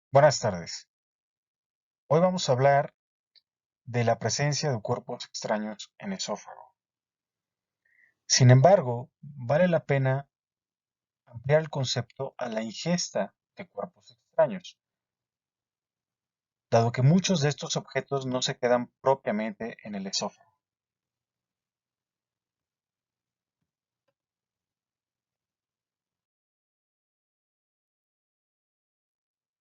Buenas tardes. Hoy vamos a hablar de la presencia de cuerpos extraños en el esófago. Sin embargo, vale la pena ampliar el concepto a la ingesta de cuerpos extraños, dado que muchos de estos objetos no se quedan propiamente en el esófago.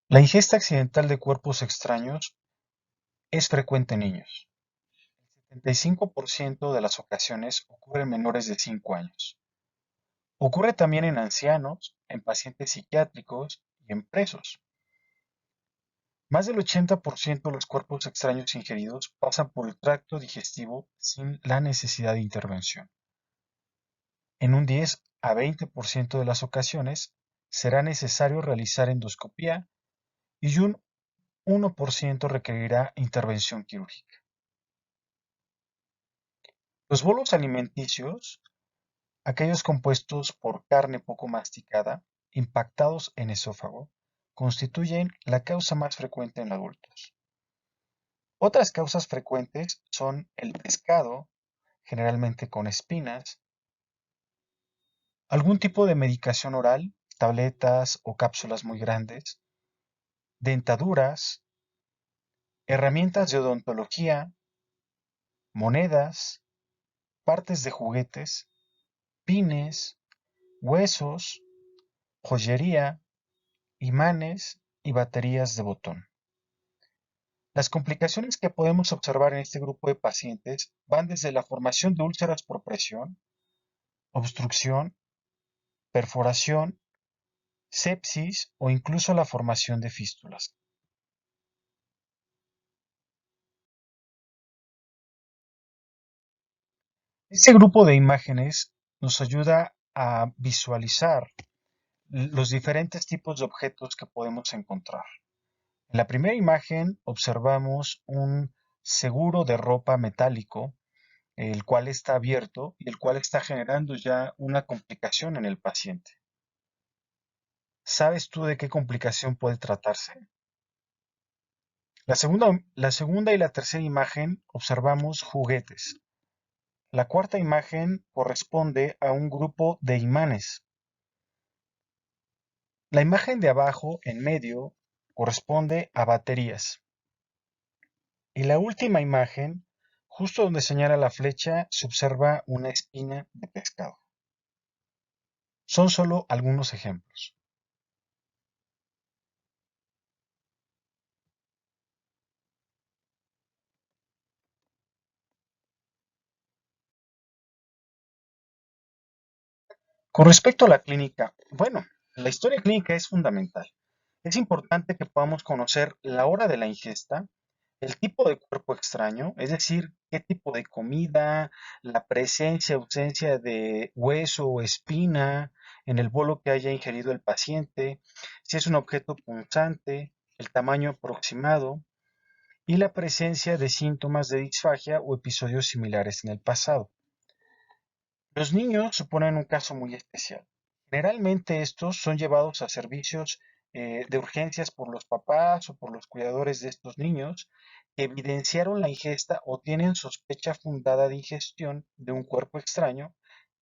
La ingesta accidental de cuerpos extraños es frecuente en niños. El 75% de las ocasiones ocurre en menores de 5 años. Ocurre también en ancianos, en pacientes psiquiátricos y en presos. Más del 80% de los cuerpos extraños ingeridos pasan por el tracto digestivo sin la necesidad de intervención. En un 10 a 20% de las ocasiones será necesario realizar endoscopía y un 1% requerirá intervención quirúrgica. Los bolos alimenticios, aquellos compuestos por carne poco masticada, impactados en esófago, constituyen la causa más frecuente en adultos. Otras causas frecuentes son el pescado, generalmente con espinas, algún tipo de medicación oral, tabletas o cápsulas muy grandes, dentaduras, herramientas de odontología, monedas, partes de juguetes, pines, huesos, joyería, imanes y baterías de botón. Las complicaciones que podemos observar en este grupo de pacientes van desde la formación de úlceras por presión, obstrucción, perforación, sepsis o incluso la formación de fístulas. Este grupo de imágenes nos ayuda a visualizar los diferentes tipos de objetos que podemos encontrar. En la primera imagen observamos un seguro de ropa metálico, el cual está abierto y el cual está generando ya una complicación en el paciente. ¿Sabes tú de qué complicación puede tratarse? La segunda y la tercera imagen observamos juguetes. La cuarta imagen corresponde a un grupo de imanes. La imagen de abajo, en medio, corresponde a baterías. Y la última imagen, justo donde señala la flecha, se observa una espina de pescado. Son solo algunos ejemplos. Con respecto a la clínica, bueno, la historia clínica es fundamental. Es importante que podamos conocer la hora de la ingesta, el tipo de cuerpo extraño, es decir, qué tipo de comida, la presencia, ausencia de hueso o espina en el bolo que haya ingerido el paciente, si es un objeto punzante, el tamaño aproximado y la presencia de síntomas de disfagia o episodios similares en el pasado. Los niños suponen un caso muy especial. Generalmente estos son llevados a servicios de urgencias por los papás o por los cuidadores de estos niños que evidenciaron la ingesta o tienen sospecha fundada de ingestión de un cuerpo extraño,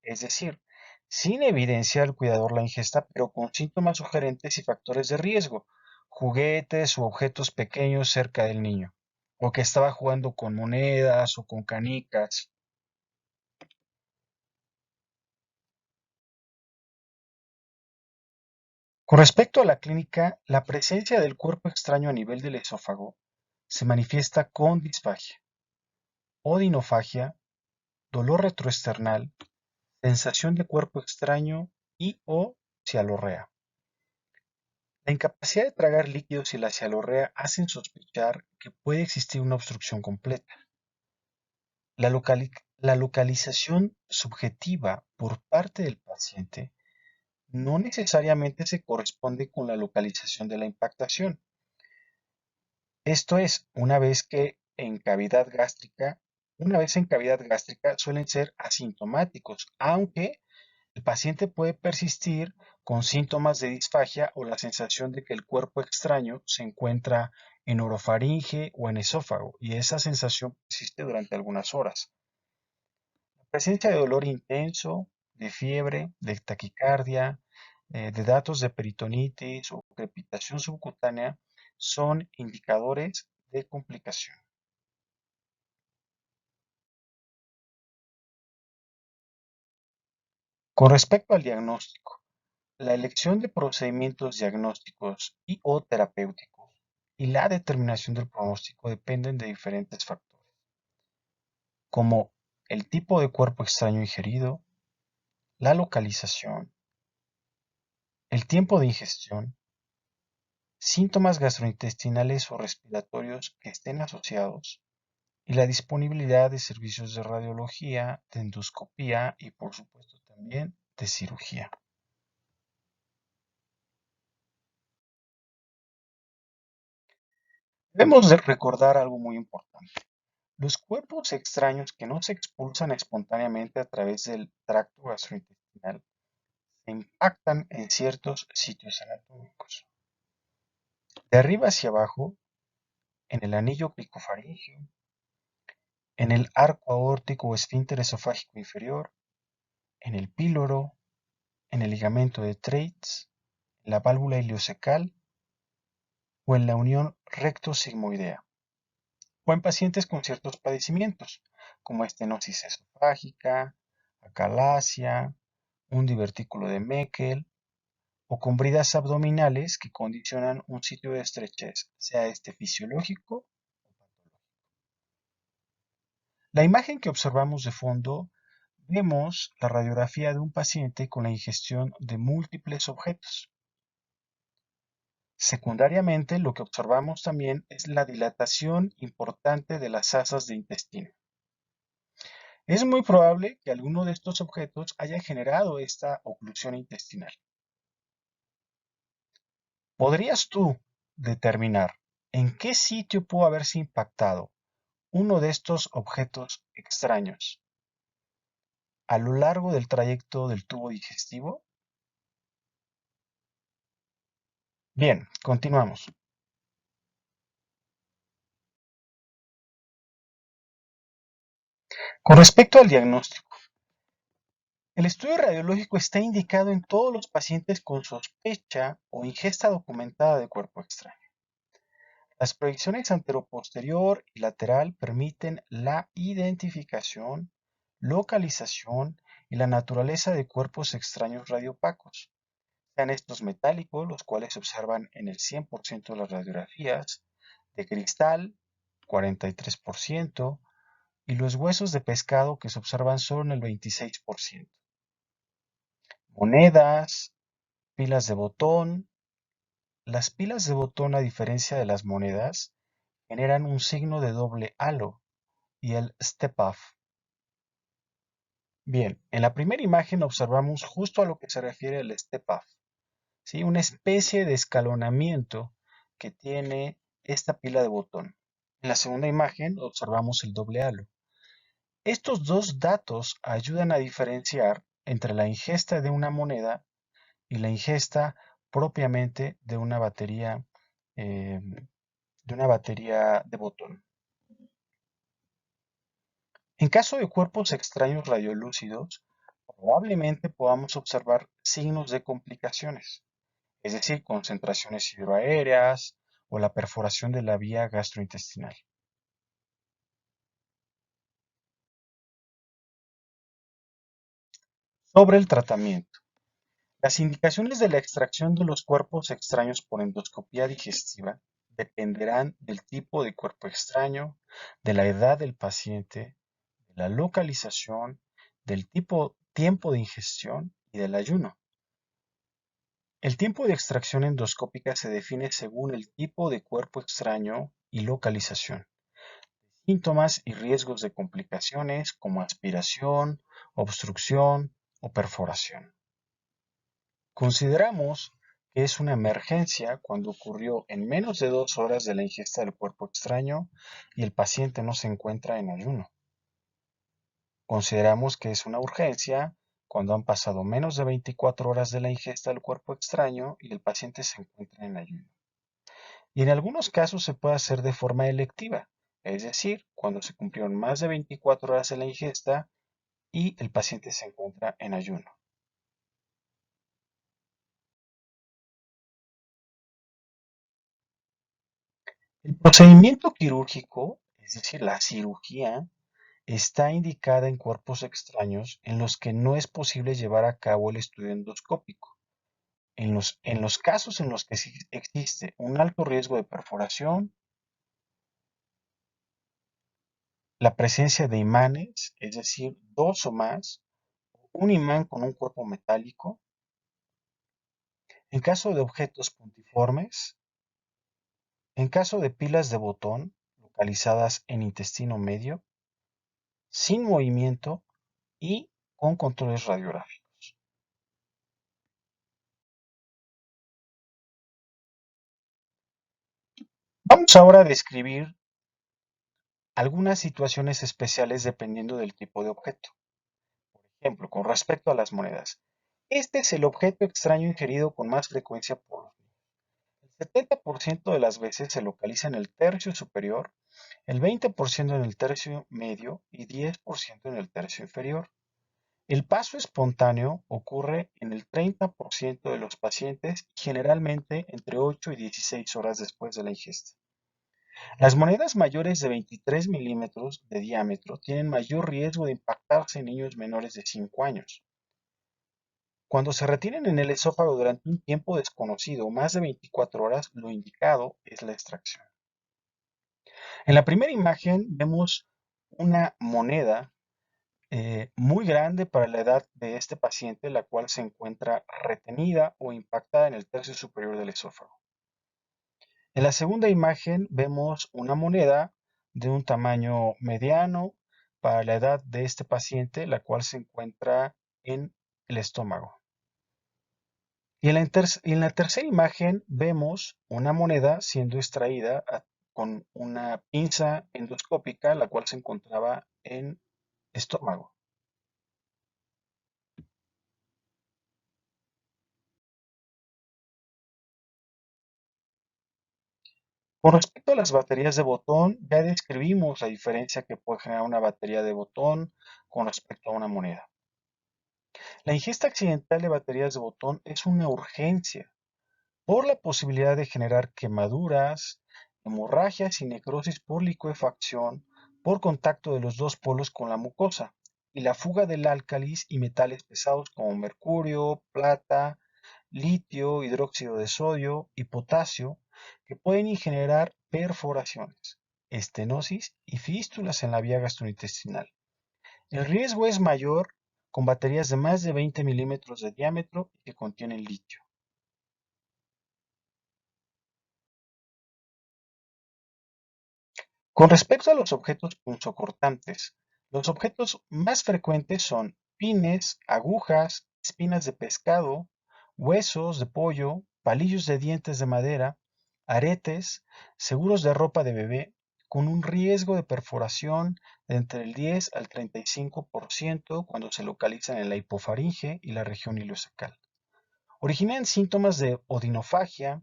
es decir, sin evidenciar el cuidador la ingesta, pero con síntomas sugerentes y factores de riesgo, juguetes u objetos pequeños cerca del niño, o que estaba jugando con monedas o con canicas. Con respecto a la clínica, la presencia del cuerpo extraño a nivel del esófago se manifiesta con disfagia, odinofagia, dolor retroesternal, sensación de cuerpo extraño y o cialorrea. La incapacidad de tragar líquidos y la cialorrea hacen sospechar que puede existir una obstrucción completa. La localización subjetiva por parte del paciente no necesariamente se corresponde con la localización de la impactación. Esto es, una vez en cavidad gástrica suelen ser asintomáticos, aunque El paciente puede persistir con síntomas de disfagia o la sensación de que el cuerpo extraño se encuentra en orofaringe o en esófago, y esa sensación persiste durante algunas horas. La presencia de dolor intenso, de fiebre, de taquicardia, de datos de peritonitis o crepitación subcutánea son indicadores de complicación. Con respecto al diagnóstico, la elección de procedimientos diagnósticos y o terapéuticos y la determinación del pronóstico dependen de diferentes factores, como el tipo de cuerpo extraño ingerido, la localización, el tiempo de ingestión, síntomas gastrointestinales o respiratorios que estén asociados y la disponibilidad de servicios de radiología, de endoscopía y por supuesto también de cirugía. Debemos de recordar algo muy importante. Los cuerpos extraños que no se expulsan espontáneamente a través del tracto gastrointestinal se impactan en ciertos sitios anatómicos. De arriba hacia abajo, en el anillo cricofaríngeo, en el arco aórtico o esfínter esofágico inferior, en el píloro, en el ligamento de Treitz, en la válvula ileocecal o en la unión recto-sigmoidea, o en pacientes con ciertos padecimientos, como estenosis esofágica, acalasia, un divertículo de Meckel o con bridas abdominales que condicionan un sitio de estrechez, sea este fisiológico o patológico. La imagen que observamos de fondo, vemos la radiografía de un paciente con la ingestión de múltiples objetos. Secundariamente, lo que observamos también es la dilatación importante de las asas de intestino. Es muy probable que alguno de estos objetos haya generado esta oclusión intestinal. ¿Podrías tú determinar en qué sitio pudo haberse impactado uno de estos objetos extraños a lo largo del trayecto del tubo digestivo? Bien, continuamos. Con respecto al diagnóstico, el estudio radiológico está indicado en todos los pacientes con sospecha o ingesta documentada de cuerpo extraño. Las proyecciones anteroposterior y lateral permiten la identificación, localización y la naturaleza de cuerpos extraños radiopacos, sean estos metálicos, los cuales se observan en el 100% de las radiografías, de cristal, 43%, y los huesos de pescado que se observan solo en el 26%. Monedas, pilas de botón. Las pilas de botón, a diferencia de las monedas, generan un signo de doble halo y el step-off. Bien, en la primera imagen observamos justo a lo que se refiere el step-off, ¿sí? Una especie de escalonamiento que tiene esta pila de botón. En la segunda imagen observamos el doble halo. Estos dos datos ayudan a diferenciar entre la ingesta de una moneda y la ingesta propiamente eh, de una batería de botón. En caso de cuerpos extraños radiolúcidos, probablemente podamos observar signos de complicaciones, es decir, concentraciones hidroaéreas o la perforación de la vía gastrointestinal. Sobre el tratamiento. Las indicaciones de la extracción de los cuerpos extraños por endoscopía digestiva dependerán del tipo de cuerpo extraño, de la edad del paciente, de la localización, del tiempo de ingestión y del ayuno. El tiempo de extracción endoscópica se define según el tipo de cuerpo extraño y localización, síntomas y riesgos de complicaciones como aspiración, obstrucción o perforación. Consideramos que es una emergencia cuando ocurrió en menos de 2 horas de la ingesta del cuerpo extraño y el paciente no se encuentra en ayuno. Consideramos que es una urgencia cuando han pasado menos de 24 horas de la ingesta del cuerpo extraño y el paciente se encuentra en ayuno. Y en algunos casos se puede hacer de forma electiva, es decir, cuando se cumplieron más de 24 horas de la ingesta y el paciente se encuentra en ayuno. El procedimiento quirúrgico, es decir, la cirugía, está indicada en cuerpos extraños en los que no es posible llevar a cabo el estudio endoscópico. En los casos en los que sí existe un alto riesgo de perforación, la presencia de imanes, es decir, dos o más, un imán con un cuerpo metálico, en caso de objetos puntiformes, en caso de pilas de botón localizadas en intestino medio, sin movimiento y con controles radiográficos. Vamos ahora a describir algunas situaciones especiales dependiendo del tipo de objeto. Por ejemplo, con respecto a las monedas. Este es el objeto extraño ingerido con más frecuencia por los niños. El 70% de las veces se localiza en el tercio superior, el 20% en el tercio medio y 10% en el tercio inferior. El paso espontáneo ocurre en el 30% de los pacientes, generalmente entre 8 y 16 horas después de la ingesta. Las monedas mayores de 23 milímetros de diámetro tienen mayor riesgo de impactarse en niños menores de 5 años. Cuando se retienen en el esófago durante un tiempo desconocido, más de 24 horas, lo indicado es la extracción. En la primera imagen vemos una moneda muy grande para la edad de este paciente, la cual se encuentra retenida o impactada en el tercio superior del esófago. En la segunda imagen vemos una moneda de un tamaño mediano para la edad de este paciente, la cual se encuentra en el estómago. Y en la tercera imagen vemos una moneda siendo extraída con una pinza endoscópica, la cual se encontraba en estómago. Con respecto a las baterías de botón, ya describimos la diferencia que puede generar una batería de botón con respecto a una moneda. La ingesta accidental de baterías de botón es una urgencia por la posibilidad de generar quemaduras, hemorragias y necrosis por licuefacción por contacto de los dos polos con la mucosa y la fuga del álcalis y metales pesados como mercurio, plata, litio, hidróxido de sodio y potasio que pueden generar perforaciones, estenosis y fístulas en la vía gastrointestinal. El riesgo es mayor con baterías de más de 20 milímetros de diámetro y que contienen litio. Con respecto a los objetos punzocortantes, los objetos más frecuentes son pines, agujas, espinas de pescado, huesos de pollo, palillos de dientes de madera, aretes, seguros de ropa de bebé, con un riesgo de perforación de entre el 10 al 35% cuando se localizan en la hipofaringe y la región ileocecal. Originan síntomas de odinofagia,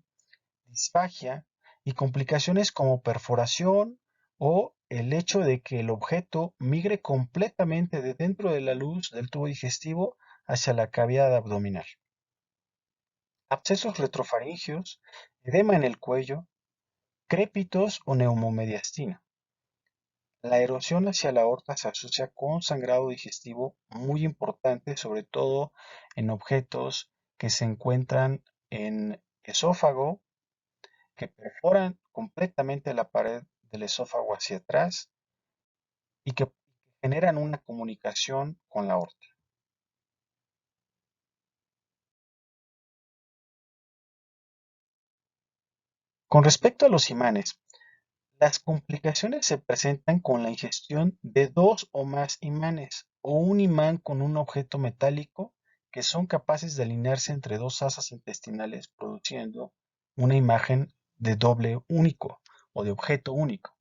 disfagia y complicaciones como perforación o el hecho de que el objeto migre completamente de dentro de la luz del tubo digestivo hacia la cavidad abdominal. Abscesos retrofaringeos, edema en el cuello, crépitos o neumomediastina. La erosión hacia la aorta se asocia con sangrado digestivo muy importante, sobre todo en objetos que se encuentran en esófago, que perforan completamente la pared del esófago hacia atrás y que generan una comunicación con la aorta. Con respecto a los imanes, las complicaciones se presentan con la ingestión de dos o más imanes o un imán con un objeto metálico que son capaces de alinearse entre dos asas intestinales produciendo una imagen de doble único o de objeto único.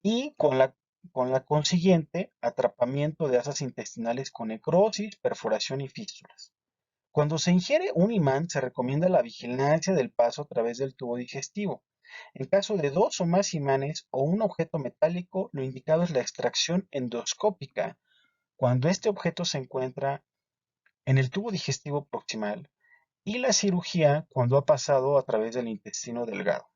Y con la con la consiguiente atrapamiento de asas intestinales con necrosis, perforación y fístulas. Cuando se ingiere un imán, se recomienda la vigilancia del paso a través del tubo digestivo. En caso de dos o más imanes o un objeto metálico, lo indicado es la extracción endoscópica, cuando este objeto se encuentra en el tubo digestivo proximal, y la cirugía cuando ha pasado a través del intestino delgado.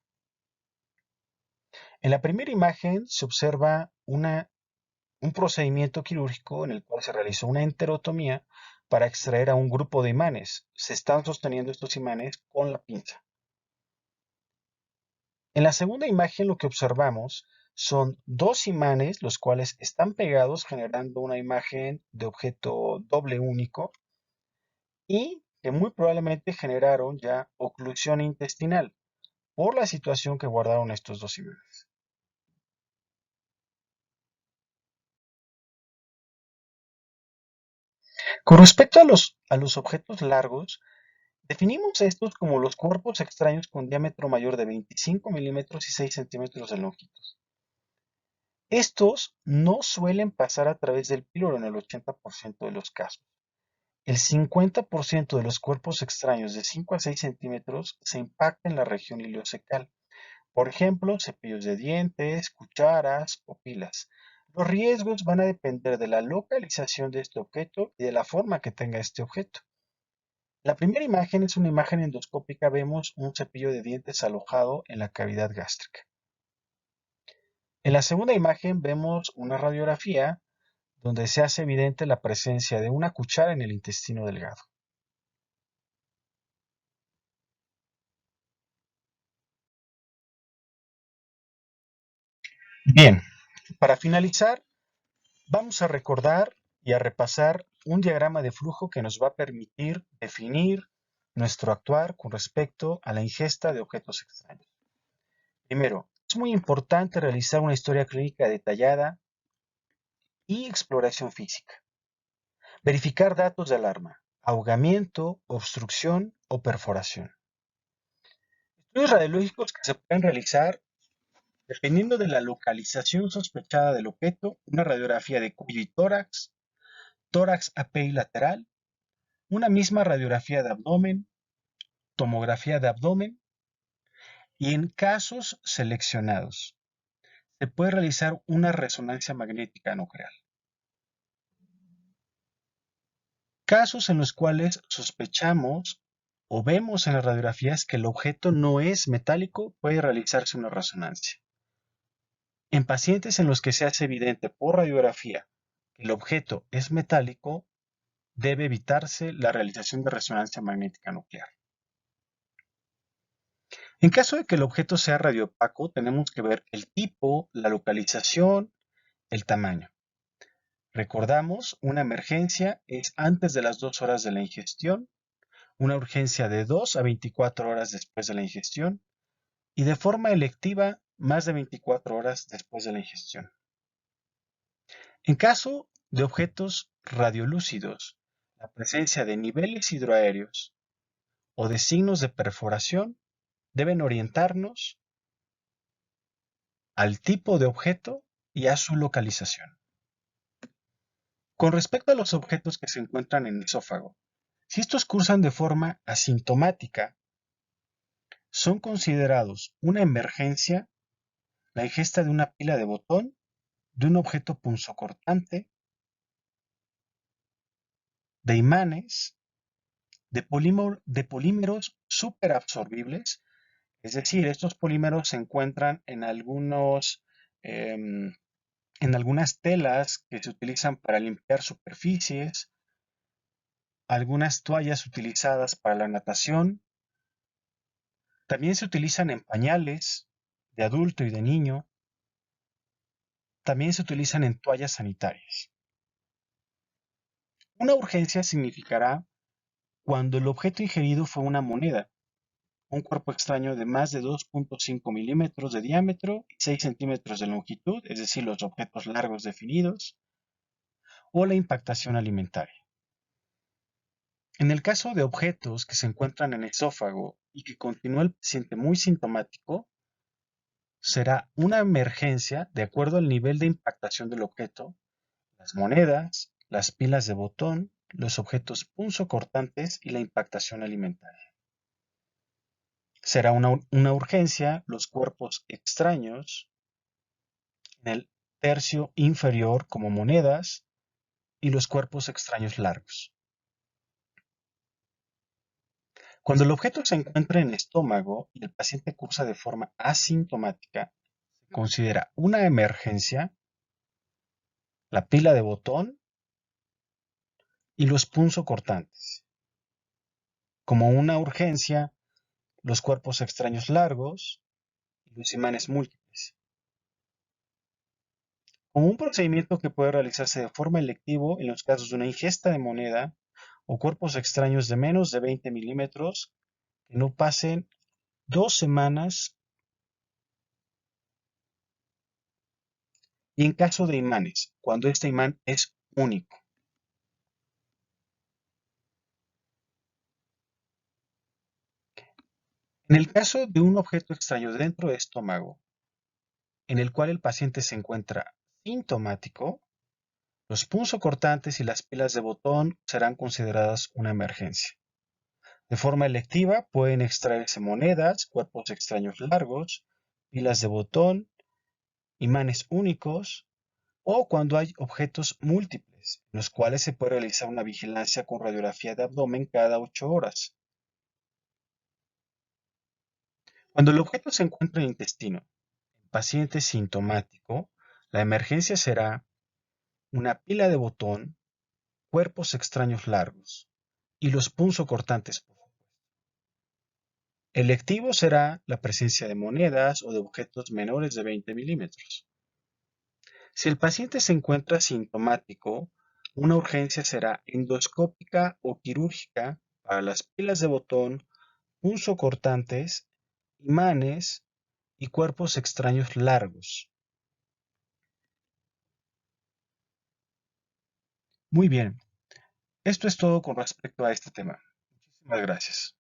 En la primera imagen se observa un procedimiento quirúrgico en el cual se realizó una enterotomía para extraer a un grupo de imanes. Se están sosteniendo estos imanes con la pinza. En la segunda imagen lo que observamos son dos imanes, los cuales están pegados generando una imagen de objeto doble único y que muy probablemente generaron ya oclusión intestinal por la situación que guardaron estos dos imanes. Con respecto a los objetos largos, definimos estos como los cuerpos extraños con diámetro mayor de 25 milímetros y 6 centímetros de longitud. Estos no suelen pasar a través del píloro en el 80% de los casos. El 50% de los cuerpos extraños de 5 a 6 centímetros se impacta en la región ileocecal. Por ejemplo, cepillos de dientes, cucharas o pilas. Los riesgos van a depender de la localización de este objeto y de la forma que tenga este objeto. La primera imagen es una imagen endoscópica. Vemos un cepillo de dientes alojado en la cavidad gástrica. En la segunda imagen vemos una radiografía donde se hace evidente la presencia de una cuchara en el intestino delgado. Bien, para finalizar, vamos a recordar y a repasar un diagrama de flujo que nos va a permitir definir nuestro actuar con respecto a la ingesta de objetos extraños. Primero, es muy importante realizar una historia clínica detallada y exploración física. Verificar datos de alarma, ahogamiento, obstrucción o perforación. Estudios radiológicos que se pueden realizar dependiendo de la localización sospechada del objeto, una radiografía de cuello y tórax, tórax API lateral, una misma radiografía de abdomen, tomografía de abdomen y en casos seleccionados se puede realizar una resonancia magnética nuclear. Casos en los cuales sospechamos o vemos en las radiografías que el objeto no es metálico, puede realizarse una resonancia. En pacientes en los que se hace evidente por radiografía que el objeto es metálico, debe evitarse la realización de resonancia magnética nuclear. En caso de que el objeto sea radiopaco, tenemos que ver el tipo, la localización, el tamaño. Recordamos, una emergencia es antes de las 2 horas de la ingestión, una urgencia de 2 a 24 horas después de la ingestión y de forma electiva más de 24 horas después de la ingestión. En caso de objetos radiolúcidos, la presencia de niveles hidroaéreos o de signos de perforación deben orientarnos al tipo de objeto y a su localización. Con respecto a los objetos que se encuentran en el esófago, si estos cursan de forma asintomática, son considerados una emergencia la ingesta de una pila de botón, de un objeto punzocortante, de imanes, de polímeros superabsorbibles, es decir, estos polímeros se encuentran em, en algunas telas que se utilizan para limpiar superficies, algunas toallas utilizadas para la natación, también se utilizan en pañales de adulto y de niño, también se utilizan en toallas sanitarias. Una urgencia significará cuando el objeto ingerido fue una moneda, un cuerpo extraño de más de 2.5 milímetros de diámetro y 6 centímetros de longitud, es decir, los objetos largos definidos, o la impactación alimentaria. En el caso de objetos que se encuentran en el esófago y que continúa el paciente muy sintomático, será una emergencia de acuerdo al nivel de impactación del objeto, las monedas, las pilas de botón, los objetos punzocortantes y la impactación alimentaria. Será una urgencia los cuerpos extraños en el tercio inferior como monedas y los cuerpos extraños largos. Cuando el objeto se encuentra en el estómago y el paciente cursa de forma asintomática, se considera una emergencia la pila de botón y los punzocortantes. Como una urgencia, los cuerpos extraños largos y los imanes múltiples. Como un procedimiento que puede realizarse de forma electiva en los casos de una ingesta de moneda o cuerpos extraños de menos de 20 milímetros que no pasen 2 semanas, y en caso de imanes, cuando este imán es único. En el caso de un objeto extraño dentro del estómago, en el cual el paciente se encuentra sintomático, los punzocortantes y las pilas de botón serán consideradas una emergencia. De forma electiva pueden extraerse monedas, cuerpos extraños largos, pilas de botón, imanes únicos o cuando hay objetos múltiples, en los cuales se puede realizar una vigilancia con radiografía de abdomen cada 8 horas. Cuando el objeto se encuentra en el intestino, en paciente sintomático, la emergencia será una pila de botón, cuerpos extraños largos y los punzocortantes. Electivo será la presencia de monedas o de objetos menores de 20 milímetros. Si el paciente se encuentra sintomático, una urgencia será endoscópica o quirúrgica para las pilas de botón, punzocortantes, imanes y cuerpos extraños largos. Muy bien, esto es todo con respecto a este tema. Muchísimas gracias.